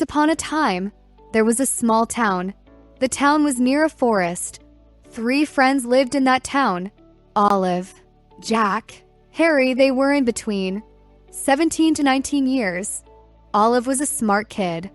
upon a time, there was a small town. The town was near a forest. 3 friends lived in that town. Olive, Jack, Harry, they were in between 17 to 19 years. Olive was a smart kid.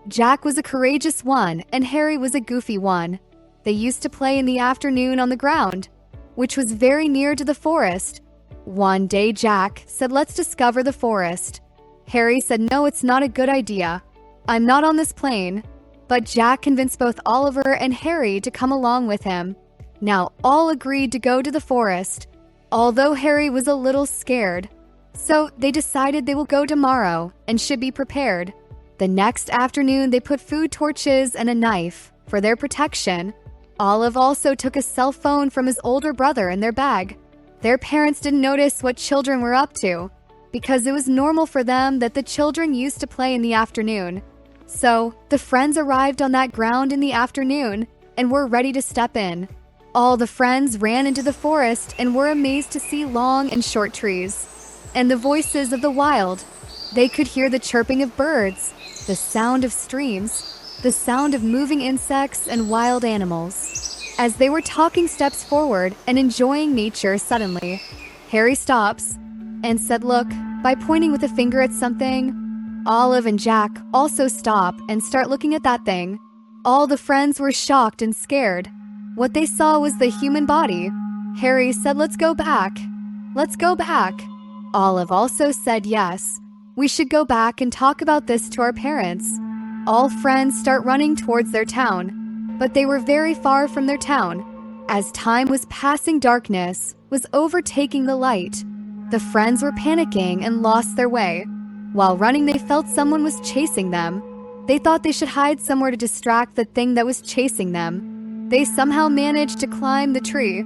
Jack was a courageous one, and Harry was a goofy one. They used to play in the afternoon on the ground, which was very near to the forest. One day Jack said, "Let's discover the forest." Harry said, "No, it's not a good idea. I'm not on this plane." But Jack convinced both Oliver and Harry to come along with him. Now all agreed to go to the forest, although Harry was a little scared. So they decided they will go tomorrow and should be prepared. The next afternoon they put food torches and a knife for their protection. Olive also took a cell phone from his older brother in their bag. Their parents didn't notice what children were up to, because it was normal for them that the children used to play in the afternoon. So the friends arrived on that ground in the afternoon and were ready to step in. All the friends ran into the forest and were amazed to see long and short trees and the voices of the wild. They could hear the chirping of birds, the sound of streams, the sound of moving insects and wild animals. As they were talking steps forward and enjoying nature, suddenly, Harry stops and said, "Look," by pointing with a finger at something. Olive and Jack also stop and start looking at that thing. All the friends were shocked and scared. What they saw was the human body. Harry said, "Let's go back. Let's go back." Olive also said, "Yes, we should go back and talk about this to our parents." All friends start running towards their town, but they were very far from their town. As time was passing, darkness was overtaking the light. The friends were panicking and lost their way. While running, they felt someone was chasing them. They thought they should hide somewhere to distract the thing that was chasing them. They somehow managed to climb the tree.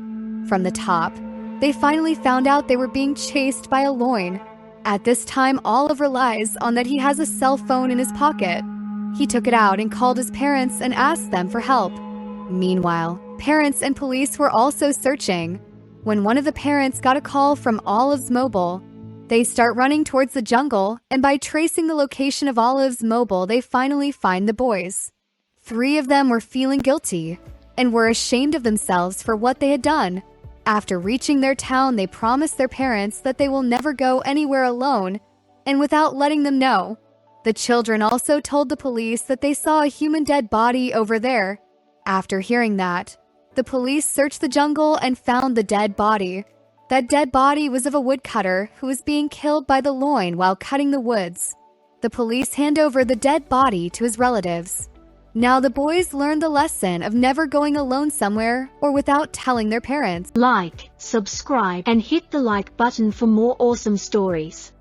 From the top, they finally found out they were being chased by a loin. At this time, Olive relies on that he has a cell phone in his pocket. He took it out and called his parents and asked them for help. Meanwhile, parents and police were also searching. When one of the parents got a call from Olive's mobile, they start running towards the jungle, and by tracing the location of Olive's mobile, they finally find the boys. 3 of them were feeling guilty and were ashamed of themselves for what they had done. After reaching their town, they promised their parents that they will never go anywhere alone and without letting them know. The children also told the police that they saw a human dead body over there. After hearing that, the police searched the jungle and found the dead body. That dead body was of a woodcutter who was being killed by the loin while cutting the woods. The police hand over the dead body to his relatives. Now the boys learned the lesson of never going alone somewhere or without telling their parents. Like, subscribe, and hit the like button for more awesome stories.